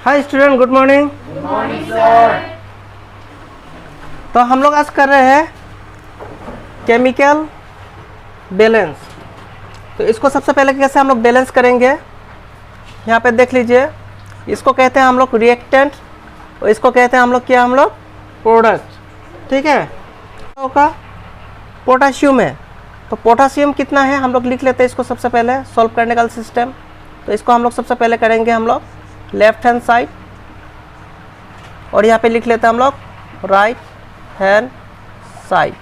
Hi student, good morning. Good morning sir. तो हम लोग आज कर रहे हैं केमिकल बैलेंस। तो इसको सबसे पहले कैसे हम लोग बैलेंस करेंगे, यहाँ पे देख लीजिए। इसको कहते हैं हम लोग रिएक्टेंट और इसको कहते हैं हम लोग प्रोडक्ट। ठीक है, का पोटाशियम है। तो पोटाशियम कितना है हम लोग लिख लेते हैं इसको सबसे पहले सॉल्व करने का सिस्टम। तो इसको हम लोग सबसे पहले करेंगे हम लोग लेफ्ट हैंड साइड और यहाँ पे लिख लेते हैं हम लोग राइट हैंड साइड।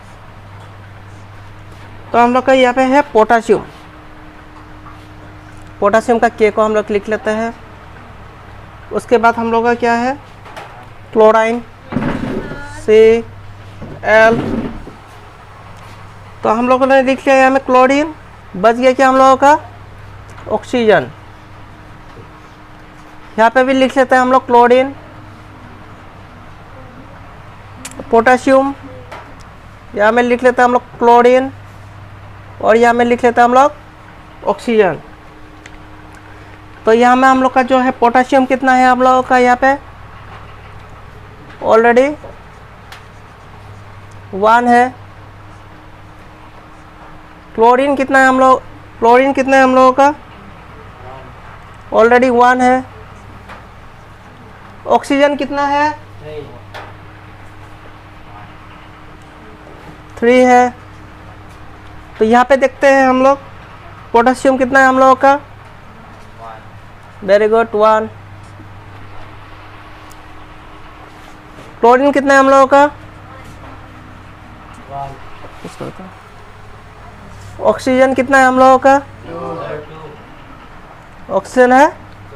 तो हम लोग का यहाँ पे है पोटाशियम। पोटाशियम का के को हम लोग लिख लेते हैं। उसके बाद हम लोग का क्या है क्लोराइन Cl। तो हम लोगों ने लिख लिया यहाँ में क्लोरीन। बच गया क्या हम लोगों का ऑक्सीजन। यहाँ पे भी लिख लेते हैं हम लोग क्लोरीन पोटाशियम। यहाँ में लिख लेते हैं हम लोग क्लोरीन और यहाँ में लिख लेते हैं हम लोग ऑक्सीजन। तो यहाँ में हम लोग का जो है पोटाशियम कितना है हम लोगों का यहाँ पे ऑलरेडी 1 है। क्लोरीन कितना है हम लोगों का ऑलरेडी 1 है। ऑक्सीजन कितना है 3 है। तो यहाँ पे देखते हैं हम लोग पोटाशियम कितना है हम लोगों का वेरी गुड 1। क्लोरीन कितना है हम लोगों का ऑक्सीजन कितना है हम लोगों का ऑक्सीजन है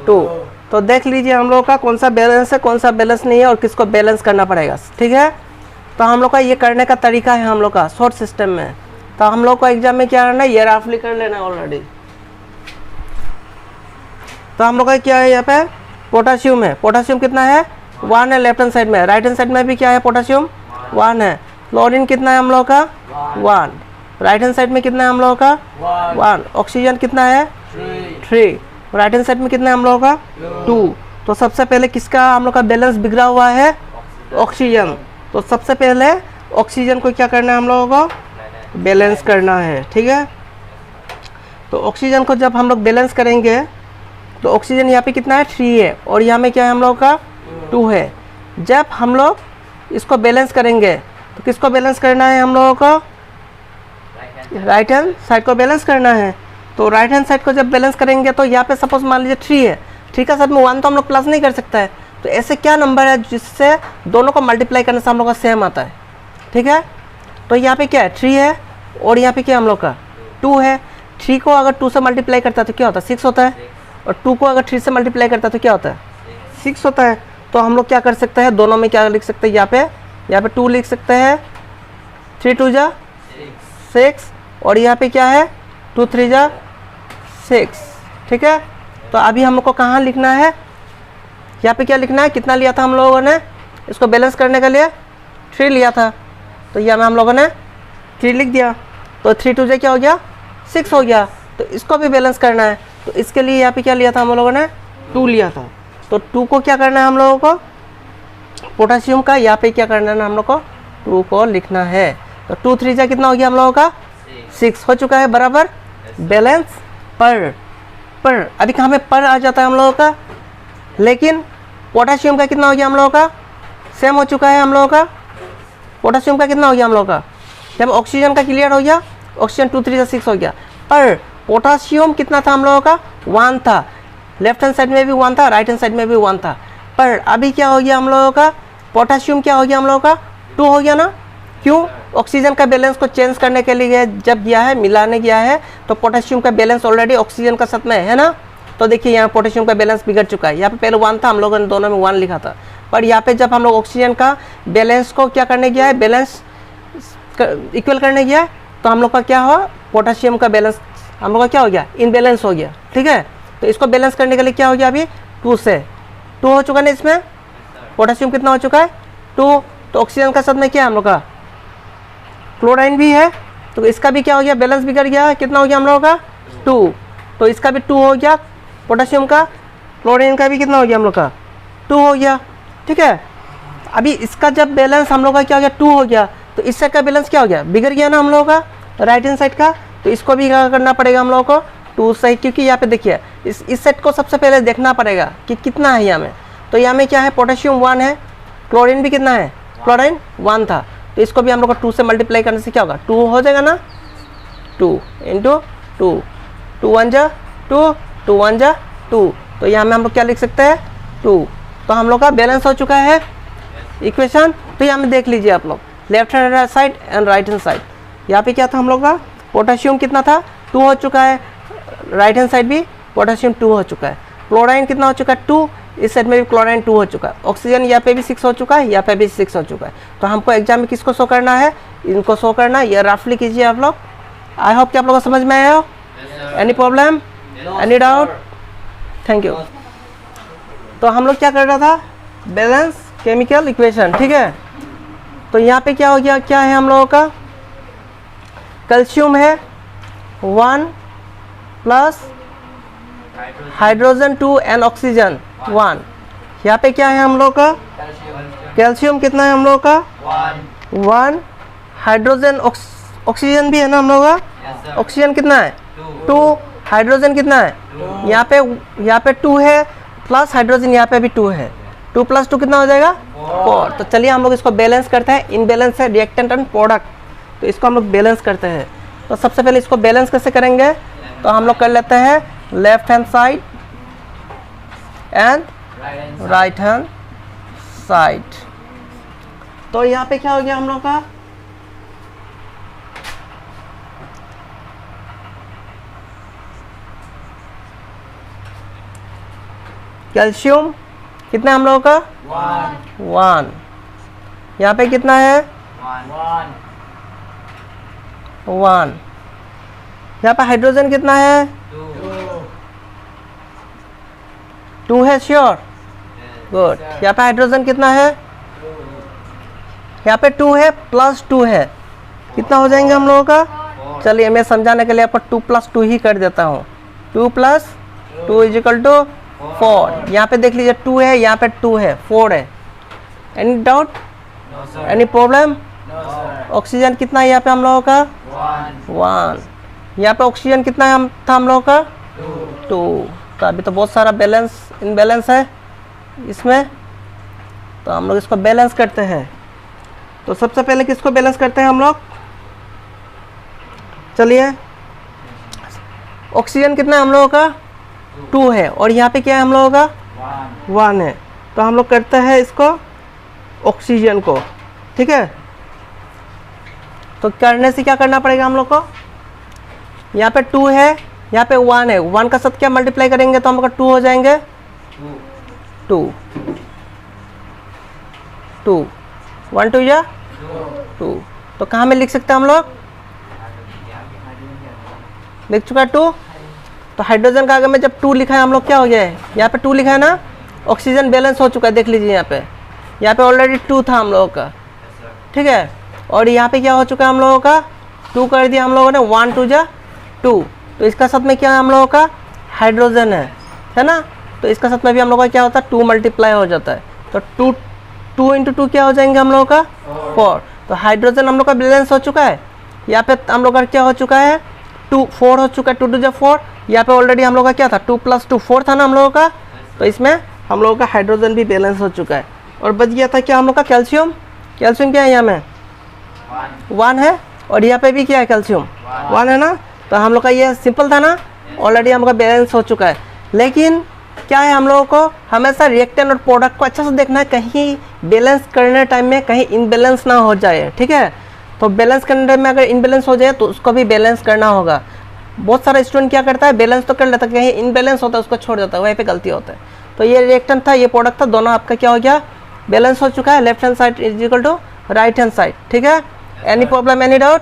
2। तो देख लीजिए हम लोगों का कौन सा बैलेंस है कौन सा बैलेंस नहीं है और किसको बैलेंस करना पड़ेगा। ठीक है, तो हम लोग का ये करने का तरीका है हम लोग का शॉर्ट सिस्टम में। तो हम लोग को एग्जाम में क्या करना है ये रफली कर लेना है ऑलरेडी। तो हम लोग का क्या है यहाँ पे पोटाशियम है। पोटाशियम कितना है 1 है लेफ्ट हैंड साइड में। राइट हैंड साइड में भी क्या है पोटाशियम 1 है। क्लोरीन कितना है हम लोग का 1। राइट हैंड साइड में कितना है हम लोगों का 1। ऑक्सीजन कितना है 3। राइट हैंड साइड में कितना है हम लोगों का 2। तो सबसे पहले किसका हम लोग का बैलेंस बिगड़ा हुआ है ऑक्सीजन। तो सबसे पहले ऑक्सीजन को क्या करना है हम लोगों को बैलेंस करना है। ठीक है, तो ऑक्सीजन को जब हम लोग बैलेंस करेंगे तो ऑक्सीजन यहाँ पे कितना है 3 है और यहाँ में क्या है हम लोगों का 2 है। जब हम लोग इसको बैलेंस करेंगे तो किसको बैलेंस करना है हम लोगों को राइट हैंड साइड को बैलेंस करना है। तो राइट हैंड साइड को जब बैलेंस करेंगे तो यहाँ पे सपोज मान लीजिए 3 है। 3 का साथ में 1 तो हम लोग प्लस नहीं कर सकता है। तो ऐसे क्या नंबर है जिससे दोनों को मल्टीप्लाई करने से हम लोग का सेम आता है। ठीक है, तो यहाँ पे क्या है 3 है और यहाँ पे क्या हम लोग का 2 है। 3 को अगर 2 से मल्टीप्लाई करता है तो क्या होता है 6 होता है और 2 को अगर 3 से मल्टीप्लाई करता है तो क्या होता है 6 होता है। तो हम लोग क्या कर सकते हैं दोनों में क्या लिख सकते हैं यहाँ पे 2 लिख सकते हैं 3 2 जा 6 और यहाँ पे क्या है 2 3 जा 6। ठीक है, तो अभी हम लोग को कहाँ लिखना है यहाँ पे क्या लिखना है कितना लिया था हम लोगों ने इसको बैलेंस करने के लिए 3 लिया था। तो यहाँ में हम लोगों ने 3 लिख दिया। तो 3 2 जा क्या हो गया 6 हो गया। तो इसको भी बैलेंस करना है तो इसके लिए यहाँ पे क्या लिया था हम लोगों ने 2 लिया था। तो 2 को क्या करना है हम लोगों को पोटाशियम का यहाँ पे क्या करना है हम लोग को 2 को लिखना है। तो 2 3 जा कितना हो गया हम लोगों का 6 हो चुका है बराबर बैलेंस पर अभी कहाँ पे पर आ जाता है हम लोगों का। लेकिन पोटाशियम का कितना हो गया हम लोगों का सेम हो चुका है हम लोगों का। पोटाशियम का कितना हो गया हम लोगों का जब ऑक्सीजन का क्लियर हो गया ऑक्सीजन 2 3 6 हो गया। पर पोटाशियम कितना था हम लोगों का 1 था। लेफ्ट हैंड साइड में भी 1 था राइट हैंड साइड में भी 1 था। पर अभी क्या हो गया हम लोगों का पोटाशियम क्या हो गया हम लोगों का 2 हो गया ना। क्यों ऑक्सीजन का बैलेंस को चेंज करने के लिए जब गया है मिलाने गया है तो पोटाशियम का बैलेंस ऑलरेडी ऑक्सीजन का साथ में है ना। तो देखिए यहाँ पोटेशियम का बैलेंस बिगड़ चुका है। यहाँ पे पहले 1 था हम लोगों ने दोनों में 1 लिखा था। पर यहाँ पे जब हम लोग ऑक्सीजन का बैलेंस को क्या करने गया है बैलेंस इक्वल करने गया है तो हम लोग का क्या हुआ पोटेशियम का बैलेंस हम लोग का क्या हो गया इनबैलेंस हो गया। ठीक है, तो इसको बैलेंस करने के लिए क्या हो गया अभी 2 से 2 हो चुका ना। इसमें पोटेशियम कितना हो चुका है 2। तो ऑक्सीजन का साथ में क्या है हम लोग का क्लोराइन भी है। तो इसका भी क्या हो गया बैलेंस बिगड़ गया। कितना हो गया हम लोगों का 2। तो इसका भी 2 हो गया पोटेशियम का। क्लोरीन का भी कितना हो गया हम लोग का 2 हो गया, ठीक है। अभी इसका जब बैलेंस हम लोग का क्या हो गया 2 हो गया, तो इस साइड का बैलेंस क्या हो गया, बिगड़ गया ना हम लोगों का राइट हैंड साइड का। तो इसको भी क्या करना पड़ेगा हम लोगों को 2 से, क्योंकि यहाँ पे देखिए इस सेट को सबसे पहले देखना पड़ेगा कि कितना है यहाँ में। तो यहाँ में क्या है, पोटेशियम 1 है, क्लोरीन भी कितना है, क्लोरीन 1 था। तो इसको भी हम लोग को 2 से मल्टीप्लाई करने से क्या होगा 2 हो जाएगा ना, 2 इंटू 2, 2 1 जा 2, 2 1 जा 2। तो यहाँ में हम लोग क्या लिख सकते हैं 2। तो हम लोग का बैलेंस हो चुका है इक्वेशन। तो यहाँ में देख लीजिए आप लोग, left hand side and right hand side. यहाँ पे क्या था हम लोग का, पोटेशियम कितना था 2 हो चुका है, राइट हैंड साइड भी पोटेशियम 2 हो चुका है। क्लोराइन कितना हो चुका है 2, इस साइड में भी क्लोराइन 2 हो चुका है। ऑक्सीजन यहाँ पे भी 6 हो चुका है, यहाँ पे भी 6 हो चुका है। तो हमको एग्जाम में किसको शो करना है, इनको शो करना है। ये रफली कीजिए आप लोग। आई होप कि आप लोगों को समझ में आया हो। Any problem, any doubt? Thank you. तो हम लोग क्या कर रहा था, बैलेंस केमिकल इक्वेशन, ठीक है। तो यहाँ पे क्या हो गया, क्या है हम लोगों का, कैल्शियम है 1 प्लस हाइड्रोजन 2 एंड ऑक्सीजन 1। यहाँ पे क्या है हम लोग का, कैल्शियम कितना है हम लोग का 1, हाइड्रोजन ऑक्सीजन भी है ना हम लोग का, ऑक्सीजन कितना है 2, हाइड्रोजन कितना है यहाँ पे 2 है, प्लस हाइड्रोजन यहाँ पे भी 2 है। 2 + 2 कितना हो जाएगा 4। तो चलिए हम लोग इसको बैलेंस करते हैं। इनबैलेंस है रिएक्टेंट एंड प्रोडक्ट, तो इसको हम लोग बैलेंस करते हैं। तो सबसे पहले इसको बैलेंस कैसे करेंगे, तो हम लोग कर लेते हैं left hand side and right hand side. तो यहाँ पे क्या हो गया हम लोग का, कैल्शियम कितना हम लोगों का 1, यहाँ पे कितना है 1, यहाँ पे हाइड्रोजन कितना है 2 है, श्योर, गुड। यहाँ पे हाइड्रोजन कितना है, यहाँ पे 2 है प्लस 2 है, कितना हो जाएंगे हम लोगों का। चलिए मैं समझाने के लिए आपको 2 + 2 ही कर देता हूँ। 2 + 2 = 4। यहाँ पे देख लीजिए 2 है, यहाँ पे 2 है, 4 है। Any doubt, any problem? Oxygen कितना है यहाँ पे हम लोगों का 1, यहाँ पे ऑक्सीजन कितना है था हम लोगों का 2। तो अभी तो बहुत सारा बैलेंस इनबैलेंस है इसमें, तो हम लोग इसको बैलेंस करते हैं। तो सबसे पहले किसको बैलेंस करते हैं हम लोग, चलिए ऑक्सीजन कितना है हम लोगों का 2 है, और यहाँ पे क्या है हम लोगों का 1 है। तो हम लोग करते हैं इसको ऑक्सीजन को, ठीक है। तो करने से क्या करना पड़ेगा हम लोग को, यहाँ पे 2 है, यहाँ पे 1 है, 1 का साथ क्या मल्टीप्लाई करेंगे तो हम लोग 2 हो जाएंगे 2, 1 2 या 2। तो कहाँ में लिख सकते हैं हम लोग, लिख चुका है 2। तो हाइड्रोजन का आगे में जब 2 लिखा है हम लोग क्या हो गया है, यहाँ पे 2 लिखा है ना, ऑक्सीजन बैलेंस हो चुका है, देख लीजिए यहाँ पे ऑलरेडी 2 था हम लोगों का, ठीक है। और यहाँ पे क्या हो चुका है हम लोगों का 2 कर दिया हम लोगों ने, 1 2 जा 2। तो इसका साथ में क्या है हम लोगों का हाइड्रोजन है ना। तो इसका साथ में भी हम लोगों का क्या होता है 2 मल्टीप्लाई हो जाता है। तो 2 × 2 क्या हो जाएंगे हम लोगों का 4। तो हाइड्रोजन हम लोग का बैलेंस हो चुका है। यहाँ पे हम लोग का क्या हो चुका है 4 हो चुका है, 2 2 जा 4। यहाँ पे ऑलरेडी हम लोग का क्या था 2 + 2 4 था ना हम लोगों का। तो इसमें हम लोगों का हाइड्रोजन भी बैलेंस हो चुका है। और बच गया था क्या हम लोग का कैल्शियम क्या है यहाँ में 1 है, और यहाँ पे भी क्या है कैल्शियम 1 है ना। तो हम लोग का ये सिंपल था ना, ऑलरेडी हम लोग का बैलेंस हो चुका है। लेकिन क्या है हम लोगों को हमेशा रिएक्टेंट और प्रोडक्ट को अच्छा से देखना है, कहीं बैलेंस करने टाइम में कहीं इनबैलेंस ना हो जाए, ठीक है। तो बैलेंस करने टाइम में अगर इनबैलेंस हो जाए तो उसको भी बैलेंस करना होगा। बहुत सारा स्टूडेंट क्या करता है बैलेंस तो कर लेता है, कहीं इनबैलेंस होता है उसको छोड़ देता है, वहीं पे गलती होता है। तो ये रिएक्टेंट था, ये प्रोडक्ट था, दोनों आपका क्या हो गया बैलेंस हो चुका है। Left hand side = right hand side, ठीक है। Any problem, any doubt?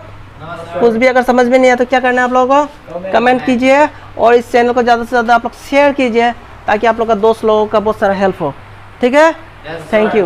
कुछ भी अगर समझ में नहीं आया तो क्या करना है आप लोगों को कमेंट कीजिए, और इस चैनल को ज़्यादा से ज़्यादा आप लोग शेयर कीजिए ताकि आप लोग का दोस्त लोगों का बहुत सारा हेल्प हो, ठीक है। Thank you.